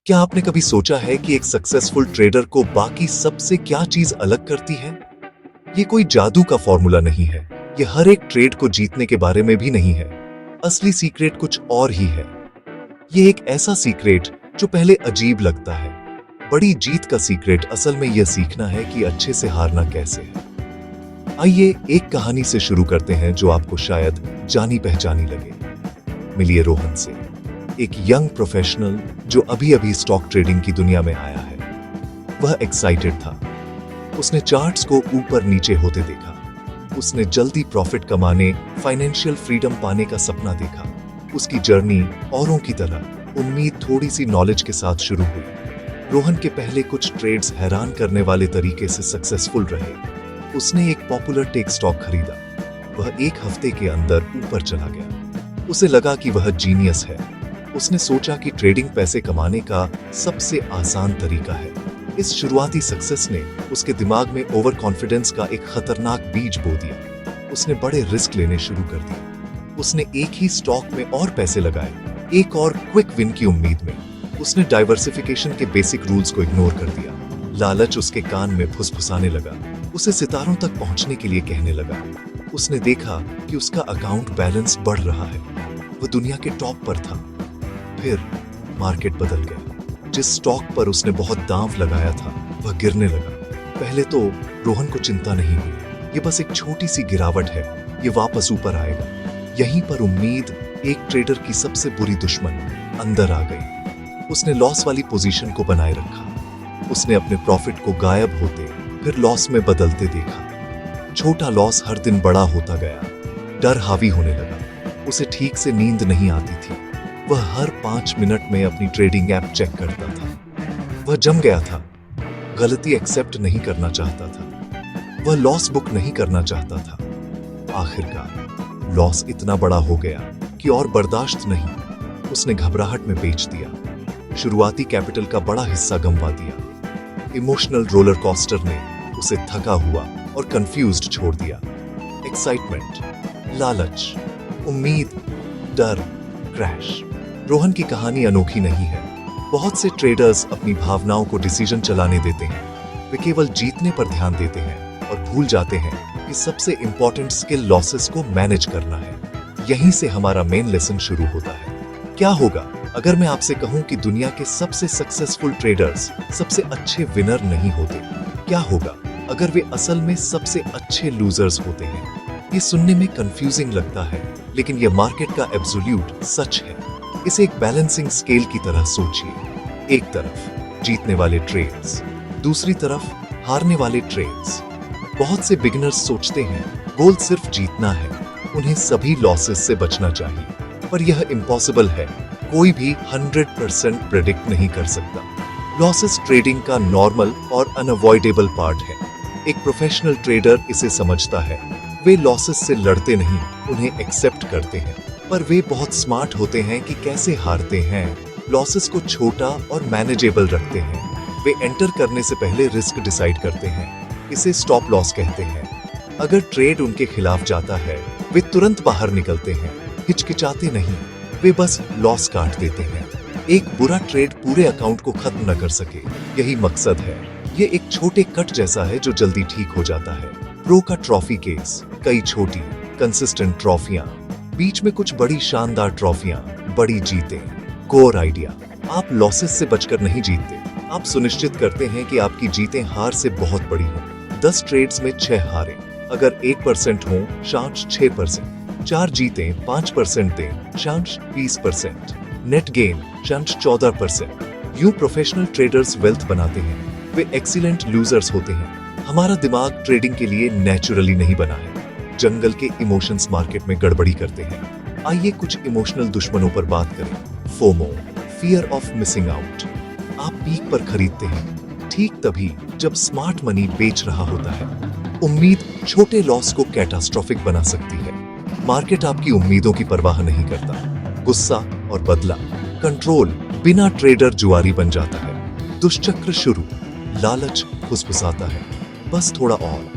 क्या आपने कभी सोचा है कि एक सक्सेसफुल ट्रेडर को बाकी सबसे क्या चीज अलग करती है? ये कोई जादू का फॉर्मूला नहीं है। ये हर एक ट्रेड को जीतने के बारे में भी नहीं है। असली सीक्रेट कुछ और ही है। ये एक ऐसा सीक्रेट जो पहले अजीब लगता है। बड़ी जीत का सीक्रेट असल में यह सीखना है कि अच्छे से हारना कैसे है। आइए एक कहानी से शुरू करते हैं जो आपको शायद जानी पहचानी लगे। मिलिए रोहन से, एक यंग प्रोफेशनल जो अभी अभी स्टॉक ट्रेडिंग की दुनिया में आया है। वह एक्साइटेड था। उसने चार्ट्स को ऊपर नीचे होते देखा। उसने जल्दी प्रॉफिट कमाने, फाइनेंशियल फ्रीडम पाने का सपना देखा। उसकी जर्नी औरों की तरह उम्मीद थोड़ी सी नॉलेज के साथ शुरू हुई। रोहन के पहले कुछ ट्रेड्स हैरान करने वाले तरीके से सक्सेसफुल रहे। उसने एक पॉपुलर टेक स्टॉक खरीदा। वह एक हफ्ते के अंदर ऊपर चला गया। उसे लगा कि वह जीनियस है। उसने सोचा कि ट्रेडिंग पैसे कमाने का सबसे आसान तरीका है। इस शुरुआती सक्सेस ने उसके दिमाग में ओवर कॉन्फिडेंस का एक खतरनाक बीज बो दिया। उसने बड़े रिस्क लेने शुरू कर दिए। उसने एक ही स्टॉक में और पैसे लगाए, एक और क्विक विन की उम्मीद में। उसने डाइवर्सिफिकेशन के बेसिक रूल्स को इग्नोर कर दिया। लालच उसके कान में फुसफुसाने लगा। उसे सितारों तक पहुंचने के लिए कहने लगा। उसने देखा कि उसका अकाउंट बैलेंस बढ़ रहा है। वह दुनिया के टॉप पर था। फिर मार्केट बदल गया। जिस स्टॉक पर उसने बहुत दांव लगाया था वह गिरने लगा। पहले तो रोहन को चिंता नहीं हुई। ये बस एक छोटी सी गिरावट है, ये वापस ऊपर आएगा। यहीं पर उम्मीद, एक ट्रेडर की सबसे बुरी दुश्मन, अंदर आ गई। उसने लॉस वाली पोजीशन को बनाए रखा। उसने अपने प्रॉफिट को गायब होते फिर लॉस में बदलते देखा। छोटा लॉस हर दिन बड़ा होता गया। डर हावी होने लगा। उसे ठीक से नींद नहीं आती थी। वह हर 5 मिनट में अपनी ट्रेडिंग ऐप चेक करता था। वह जम गया था। गलती एक्सेप्ट नहीं करना चाहता था। वह लॉस बुक नहीं करना चाहता था। आखिरकार लॉस इतना बड़ा हो गया कि और बर्दाश्त नहीं। उसने घबराहट में बेच दिया। शुरुआती कैपिटल का बड़ा हिस्सा गंवा दिया। इमोशनल रोलर कोस्टर ने उसे थका हुआ और कंफ्यूज्ड छोड़ दिया। एक्साइटमेंट, लालच, उम्मीद, डर, क्रैश। रोहन की कहानी अनोखी नहीं है। बहुत से ट्रेडर्स अपनी भावनाओं को डिसीजन चलाने देते हैं। वे केवल जीतने पर ध्यान देते हैं और भूल जाते हैं कि सबसे इंपॉर्टेंट स्किल लॉसेस को मैनेज करना है। यहीं से हमारा मेन लेसन शुरू होता है। क्या होगा अगर मैं आपसे कहूं कि दुनिया के सबसे सक्सेसफुल ट्रेडर्स सबसे अच्छे विनर नहीं होते? क्या होगा अगर वे असल में सबसे अच्छे लूजर्स होते हैं? ये सुनने में कंफ्यूजिंग लगता है, लेकिन यह मार्केट का एब्सोल्यूट सच है। इसे एक बैलेंसिंग स्केल की तरह सोचिए। एक तरफ जीतने वाले ट्रेड्स, दूसरी तरफ हारने वाले ट्रेड्स। बहुत से बिगिनर्स सोचते हैं गोल सिर्फ जीतना है, उन्हें सभी लॉसेस से बचना चाहिए। पर यह इम्पॉसिबल है। कोई भी 100% प्रेडिक्ट नहीं कर सकता। लॉसेस ट्रेडिंग का नॉर्मल और अनअवॉइडेबल पार्ट है। एक प्रोफेशनल ट्रेडर इसे समझता है। वे लॉसेस से लड़ते नहीं, उन्हें एक्सेप्ट करते हैं। पर वे बहुत स्मार्ट होते हैं कि कैसे हारते हैं। लॉसेस को छोटा और मैनेजेबल रखते हैं। वे एंटर करने से पहले रिस्क डिसाइड करते हैं। इसे स्टॉप लॉस कहते हैं। अगर ट्रेड उनके खिलाफ जाता है, वे तुरंत बाहर निकलते हैं। हिचकिचाते नहीं, वे बस लॉस काट देते हैं। एक बुरा ट्रेड पूरे अकाउंट को खत्म न कर सके, यही मकसद है। ये एक छोटे कट जैसा है जो जल्दी ठीक हो जाता है। प्रो का ट्रॉफी केस, कई छोटी कंसिस्टेंट ट्रॉफियां, बीच में कुछ बड़ी शानदार ट्रॉफियां, बड़ी जीतें। कोर आइडिया, आप लॉसेस से बचकर नहीं जीतते, आप सुनिश्चित करते हैं कि आपकी जीतें हार से बहुत बड़ी हों। 10 ट्रेड्स में 6 हारें, अगर 1% हो चांस 6%, 4 जीतें 5% दें, चांस 20%, नेट गेन चांस 14%। यूं प्रोफेशनल ट्रेडर्स वेल्थ बनाते हैं। वे एक्सीलेंट लूजर्स होते हैं। हमारा दिमाग ट्रेडिंग के लिए नेचुरली नहीं बना है। जंगल के इमोशंस मार्केट में गड़बड़ी करते हैं। आइए कुछ इमोशनल दुश्मनों पर बात करें। FOMO, fear of missing out. आप पीक पर खरीदते हैं ठीक तभी जब स्मार्ट मनी बेच रहा होता है। उम्मीद छोटे लॉस को कैटास्ट्रोफिक बना सकती है। मार्केट आपकी उम्मीदों की परवाह नहीं करता। गुस्सा और बदला, कंट्रोल, बिना ट्रेडर जुआरी बन जाता है। दुष्चक्र शुरू, लालच फुसफुसाता है, बस थोड़ा और।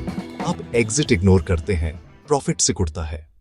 आप एग्जिट इग्नोर करते हैं, प्रॉफिट सिकुड़ता है।